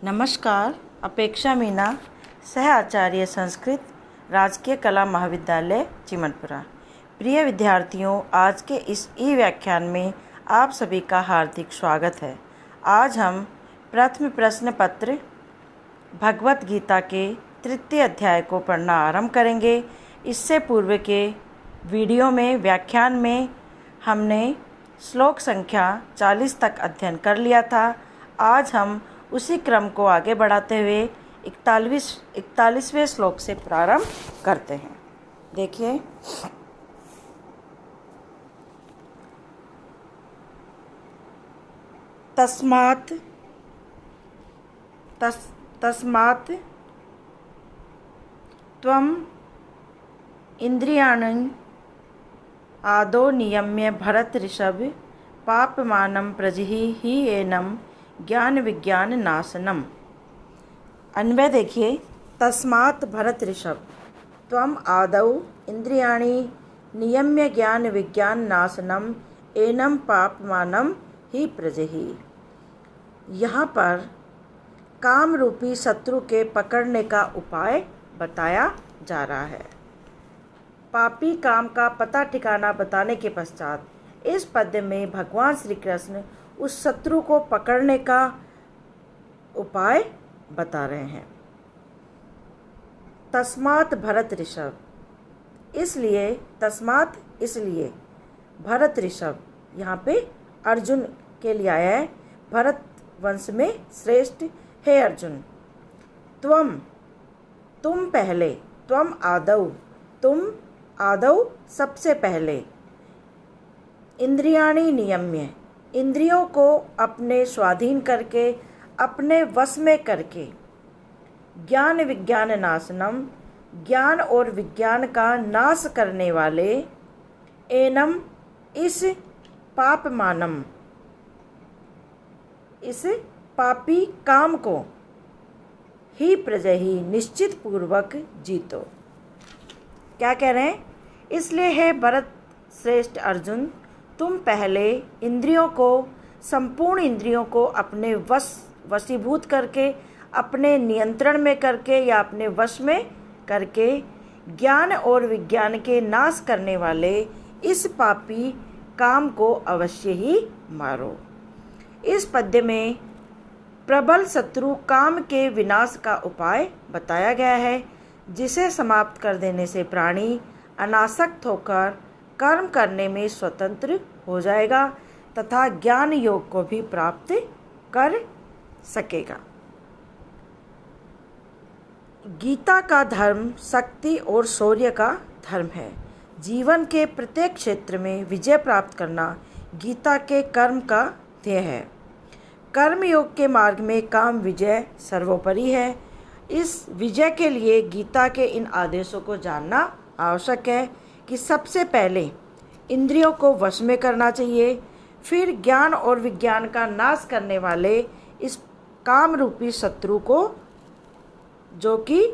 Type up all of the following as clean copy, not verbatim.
नमस्कार। अपेक्षा मीना, सह आचार्य संस्कृत, राजकीय कला महाविद्यालय चिमनपुरा। प्रिय विद्यार्थियों, आज के इस ई व्याख्यान में आप सभी का हार्दिक स्वागत है। आज हम प्रथम प्रश्न पत्र भगवत गीता के तृतीय अध्याय को पढ़ना आरंभ करेंगे। इससे पूर्व के वीडियो में व्याख्यान में हमने श्लोक संख्या 40 तक अध्ययन कर लिया था। आज हम उसी क्रम को आगे बढ़ाते हुए 41वें श्लोक से प्रारंभ करते हैं। देखिए, तस्मात् त्वम् इंद्रियाणि आदौ नियम्य भरत ऋषभ पापमानं प्रजहि एनं ज्ञान विज्ञान नाशनम। अन्वय देखिए, तस्मात् भरत ऋषभ त्वम आदौ इंद्रियाणि नियम्य ज्ञान विज्ञान नाशनम एनम पापमानम ही प्रजहि। यहाँ पर काम रूपी शत्रु के पकड़ने का उपाय बताया जा रहा है। पापी काम का पता ठिकाना बताने के पश्चात इस पद्य में भगवान श्री कृष्ण उस शत्रु को पकड़ने का उपाय बता रहे हैं। तस्मात् भरत ऋषभ, इसलिए भरत ऋषभ यहाँ पे अर्जुन के लिए आया है। भरत वंश में श्रेष्ठ हे अर्जुन, तुम पहले, तुम आदौ सबसे पहले, इंद्रियाणि नियम्य, इंद्रियों को अपने स्वाधीन करके, अपने वश में करके, ज्ञान विज्ञान नाशनम, ज्ञान और विज्ञान का नाश करने वाले, एनम इस पापमानम, इस पापी काम को, ही प्रजहि निश्चित पूर्वक जीतो। क्या कह रहे हैं? इसलिए हे भरत श्रेष्ठ अर्जुन, तुम पहले इंद्रियों को, संपूर्ण इंद्रियों को अपने वशीभूत करके, अपने नियंत्रण में करके या अपने वश में करके, ज्ञान और विज्ञान के नाश करने वाले इस पापी काम को अवश्य ही मारो। इस पद्य में प्रबल शत्रु काम के विनाश का उपाय बताया गया है, जिसे समाप्त कर देने से प्राणी अनासक्त होकर कर्म करने में स्वतंत्र हो जाएगा तथा ज्ञान योग को भी प्राप्त कर सकेगा। गीता का धर्म शक्ति और शौर्य का धर्म है। जीवन के प्रत्येक क्षेत्र में विजय प्राप्त करना गीता के कर्म का ध्येय है। कर्म योग के मार्ग में काम विजय सर्वोपरि है। इस विजय के लिए गीता के इन आदेशों को जानना आवश्यक है कि सबसे पहले इंद्रियों को वश में करना चाहिए, फिर ज्ञान और विज्ञान का नाश करने वाले इस काम रूपी शत्रु को, जो कि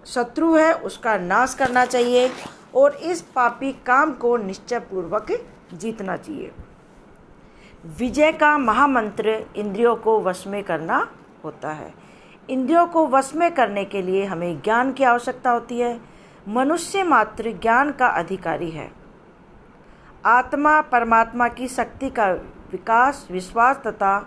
शत्रु है, उसका नाश करना चाहिए और इस पापी काम को निश्चय पूर्वक जीतना चाहिए। विजय का महामंत्र इंद्रियों को वश में करना होता है। इंद्रियों को वश में करने के लिए हमें ज्ञान की आवश्यकता होती है। मनुष्य मात्र ज्ञान का अधिकारी है। आत्मा परमात्मा की शक्ति का विकास विश्वास तथा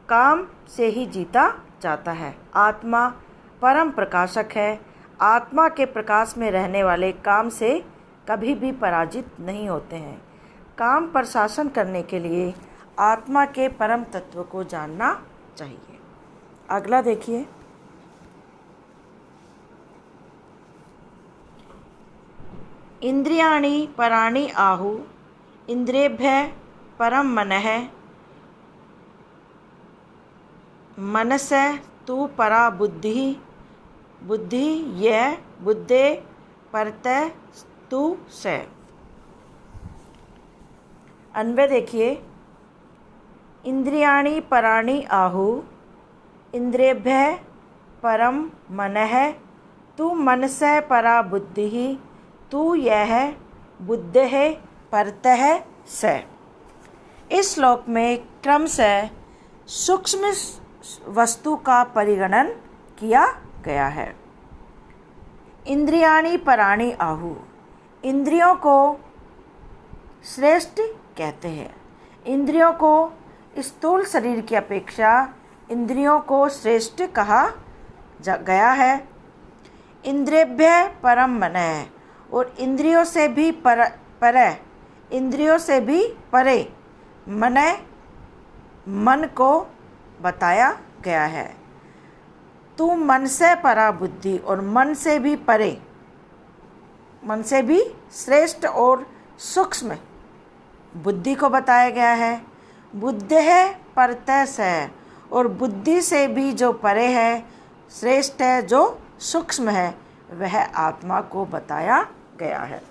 काम से ही जीता जाता है। आत्मा परम प्रकाशक है। आत्मा के प्रकाश में रहने वाले काम से कभी भी पराजित नहीं होते हैं। काम पर शासन करने के लिए आत्मा के परम तत्व को जानना चाहिए। अगला देखिए, इंद्रियाणि पराणि आहु इंद्रियेभ्यः परं मनः, मनसः तु परा बुद्धिः, बुद्धिः यः बुद्धेः परतः तु स। अन्वय देखिए, इंद्रियाणि पराणि आहु इंद्रियेभ्यः परं मनः, तु मनसः परा बुद्धिः, तू यह बुद्धेः परतः स। इस श्लोक में क्रमशः सूक्ष्म वस्तु का परिगणन किया गया है। इंद्रियाणि पराणि आहु, इंद्रियों को श्रेष्ठ कहते हैं। इंद्रियों को स्थूल शरीर की अपेक्षा इंद्रियों को श्रेष्ठ कहा गया है। इंद्रियभ्य परम मनः, और इंद्रियों से भी इंद्रियों से भी परे मन को बताया गया है। तू मन से परा बुद्धि, और मन से भी परे, मन से भी श्रेष्ठ और सूक्ष्म बुद्धि को बताया गया है। बुद्धि है परतः से, और बुद्धि से भी जो परे है, श्रेष्ठ है, जो सूक्ष्म है, वह आत्मा को बताया गया है।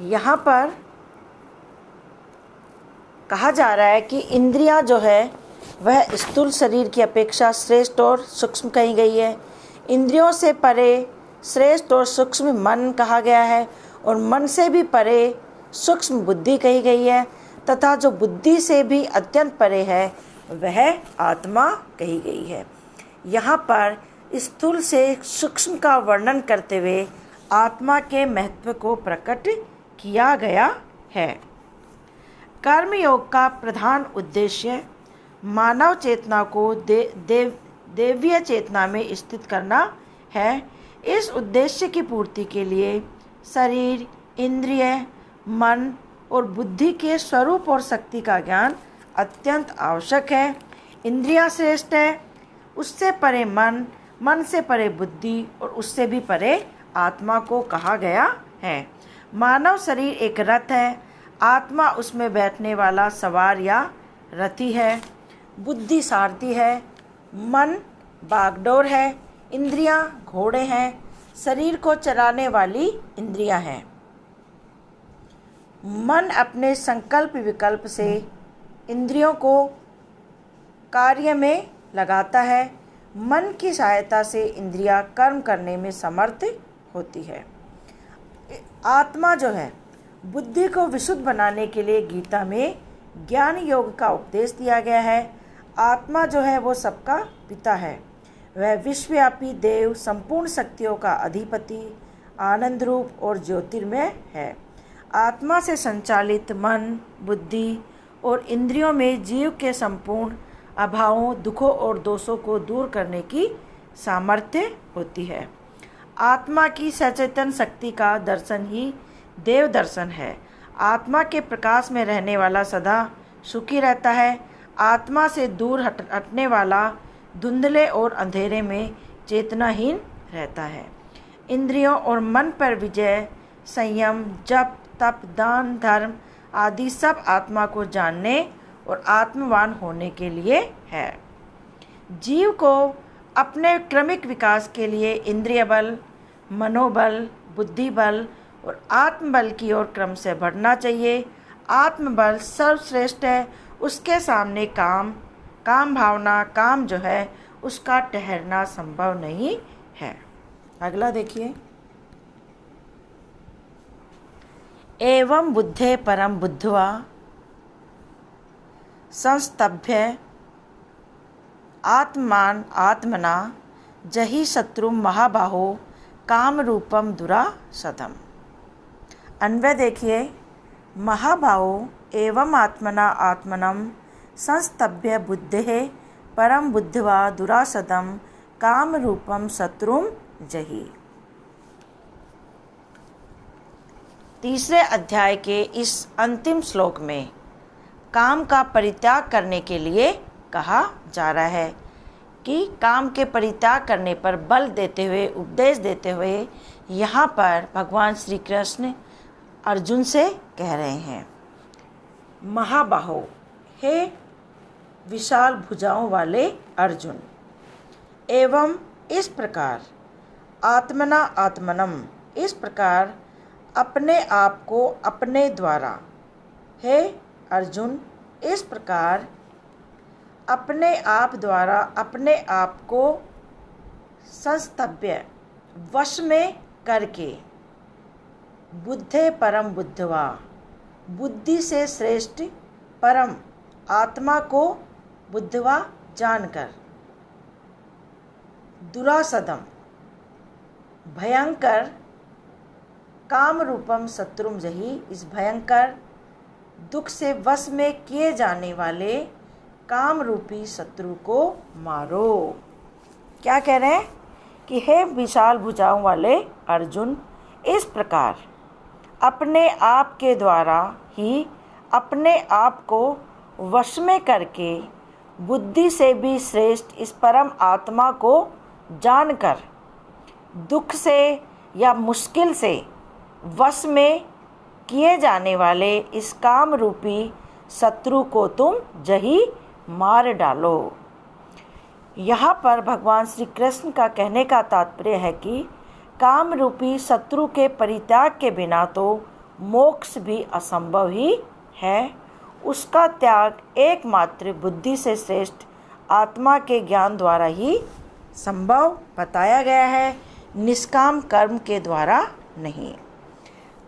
यहाँ पर कहा जा रहा है कि इंद्रियां जो है वह स्थूल शरीर की अपेक्षा श्रेष्ठ और सूक्ष्म कही गई है। इंद्रियों से परे श्रेष्ठ और सूक्ष्म मन कहा गया है, और मन से भी परे सूक्ष्म बुद्धि कही गई है, तथा जो बुद्धि से भी अत्यंत परे है वह आत्मा कही गई है। यहाँ पर स्थूल से सूक्ष्म का वर्णन करते हुए आत्मा के महत्व को प्रकट किया गया है। कर्मयोग का प्रधान उद्देश्य मानव चेतना को देवीय चेतना में स्थित करना है। इस उद्देश्य की पूर्ति के लिए शरीर, इंद्रिय, मन और बुद्धि के स्वरूप और शक्ति का ज्ञान अत्यंत आवश्यक है। इंद्रियां श्रेष्ठ है, उससे परे मन, मन से परे बुद्धि, और उससे भी परे आत्मा को कहा गया है। मानव शरीर एक रथ है, आत्मा उसमें बैठने वाला सवार या रथी है। बुद्धि सारथी है, मन बागडोर है, इंद्रियां घोड़े हैं, शरीर को चलाने वाली इंद्रियां हैं। मन अपने संकल्प विकल्प से इंद्रियों को कार्य में लगाता है। मन की सहायता से इंद्रियां कर्म करने में समर्थ होती है। आत्मा जो है, बुद्धि को विशुद्ध बनाने के लिए गीता में ज्ञान योग का उपदेश दिया गया है। आत्मा जो है वो सबका पिता है। वह विश्वव्यापी देव, संपूर्ण शक्तियों का अधिपति, आनंद रूप और ज्योतिर्मय है। आत्मा से संचालित मन, बुद्धि और इंद्रियों में जीव के संपूर्ण अभावों, दुखों और दोषों को दूर करने की सामर्थ्य होती है। आत्मा की सचेतन शक्ति का दर्शन ही देव दर्शन है। आत्मा के प्रकाश में रहने वाला सदा सुखी रहता है। आत्मा से दूर हटने वाला धुंधले और अंधेरे में चेतनाहीन रहता है। इंद्रियों और मन पर विजय, संयम, जप, तप, दान, धर्म आदि सब आत्मा को जानने और आत्मवान होने के लिए है। जीव को अपने क्रमिक विकास के लिए इंद्रिय बल, मनोबल, बुद्धि बल और आत्मबल की ओर क्रम से बढ़ना चाहिए। आत्मबल सर्वश्रेष्ठ है। उसके सामने काम भावना, काम जो है उसका ठहरना संभव नहीं है। अगला देखिए। एवं बुद्धे परम बुद्ध्वा संस्तभ्य आत्मान आत्मना जहि शत्रु महाबाहो काम रूपम दुरासदम। अन्वय देखिए। महाबाहो एवं आत्मना आत्मनम संस्तभ्य बुद्धे परम बुद्ध्वा दुरासदम काम रूपम शत्रुम जहि। तीसरे अध्याय के इस अंतिम श्लोक में काम का परित्याग करने के लिए कहा जा रहा है कि काम के परित्याग करने पर बल देते हुए, उपदेश देते हुए यहाँ पर भगवान श्री कृष्ण अर्जुन से कह रहे हैं, महाबाहो, हे विशाल भुजाओं वाले अर्जुन, एवं इस प्रकार, आत्मना आत्मनम, इस प्रकार अपने आप को अपने द्वारा, हे अर्जुन, इस प्रकार अपने आप द्वारा अपने आप को संस्तभ्य, वश में करके, बुद्धे परम बुद्धवा, बुद्धि से श्रेष्ठ परम आत्मा को बुद्धवा जानकर। दुरासदम, भयंकर काम रूपम शत्रुम जही, इस भयंकर दुख से वश में किए जाने वाले काम रूपी शत्रु को मारो। क्या कह रहे हैं कि हे विशाल भुजाओं वाले अर्जुन, इस प्रकार अपने आप के द्वारा ही अपने आप को वश में करके बुद्धि से भी श्रेष्ठ इस परम आत्मा को जानकर दुख से या मुश्किल से वश में किए जाने वाले इस काम रूपी शत्रु को तुम जही मार डालो। यहाँ पर भगवान श्री कृष्ण का कहने का तात्पर्य है कि काम रूपी शत्रु के परित्याग के बिना तो मोक्ष भी असंभव ही है। उसका त्याग एकमात्र बुद्धि से श्रेष्ठ आत्मा के ज्ञान द्वारा ही संभव बताया गया है, निष्काम कर्म के द्वारा नहीं।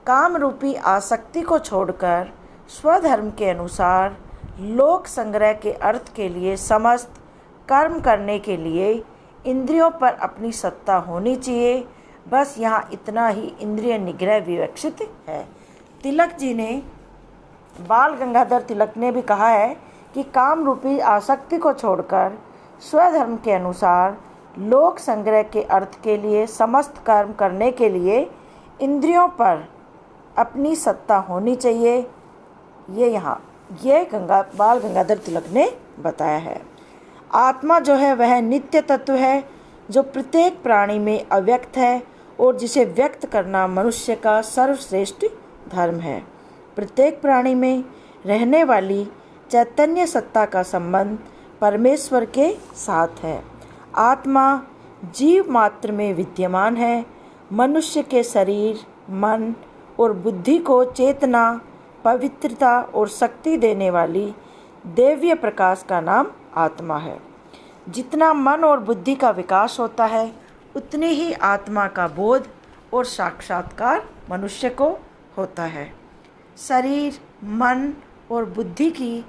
काम रूपी आसक्ति को छोड़कर स्वधर्म के अनुसार लोक संग्रह के अर्थ के लिए समस्त कर्म करने के लिए इंद्रियों पर अपनी सत्ता होनी चाहिए। बस यहाँ इतना ही इंद्रिय निग्रह विवक्षित है। तिलक जी ने, बाल गंगाधर तिलक ने भी कहा है कि काम रूपी आसक्ति को छोड़कर स्वधर्म के अनुसार लोक संग्रह के अर्थ के लिए समस्त कर्म करने के लिए इंद्रियों पर अपनी सत्ता होनी चाहिए। ये बाल गंगाधर तिलक ने बताया है। आत्मा जो है वह नित्य तत्व है जो प्रत्येक प्राणी में अव्यक्त है और जिसे व्यक्त करना मनुष्य का सर्वश्रेष्ठ धर्म है। प्रत्येक प्राणी में रहने वाली चैतन्य सत्ता का संबंध परमेश्वर के साथ है। आत्मा जीव मात्र में विद्यमान है। मनुष्य के शरीर, मन और बुद्धि को चेतना, पवित्रता और शक्ति देने वाली दैवीय प्रकाश का नाम आत्मा है। जितना मन और बुद्धि का विकास होता है उतनी ही आत्मा का बोध और साक्षात्कार मनुष्य को होता है। शरीर, मन और बुद्धि की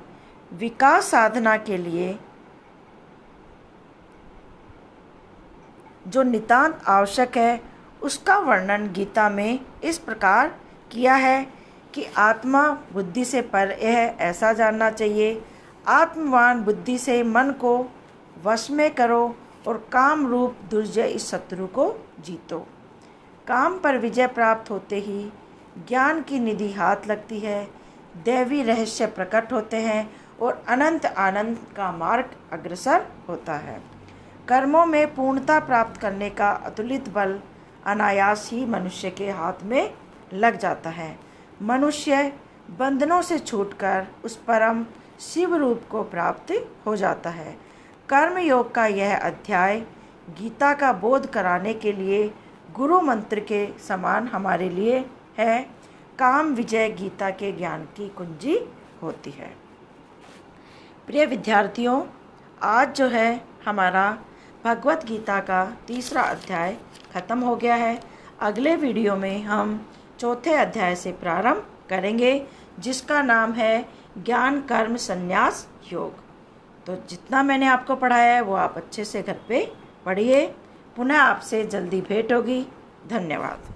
विकास साधना के लिए जो नितांत आवश्यक है उसका वर्णन गीता में इस प्रकार किया है कि आत्मा बुद्धि से परे है, ऐसा जानना चाहिए। आत्मवान बुद्धि से मन को वश में करो और काम रूप दुर्जय इस शत्रु को जीतो। काम पर विजय प्राप्त होते ही ज्ञान की निधि हाथ लगती है, दैवी रहस्य प्रकट होते हैं और अनंत आनंद का मार्ग अग्रसर होता है। कर्मों में पूर्णता प्राप्त करने का अतुलित बल अनायास ही मनुष्य के हाथ में लग जाता है। मनुष्य बंधनों से छूटकर उस परम शिव रूप को प्राप्त हो जाता है। कर्म योग का यह अध्याय गीता का बोध कराने के लिए गुरु मंत्र के समान हमारे लिए है। काम विजय गीता के ज्ञान की कुंजी होती है। प्रिय विद्यार्थियों, आज जो है हमारा भगवत गीता का तीसरा अध्याय खत्म हो गया है। अगले वीडियो में हम चौथे अध्याय से प्रारंभ करेंगे जिसका नाम है ज्ञान कर्म संन्यास योग। तो जितना मैंने आपको पढ़ाया है वो आप अच्छे से घर पे पढ़िए। पुनः आपसे जल्दी भेंट होगी। धन्यवाद।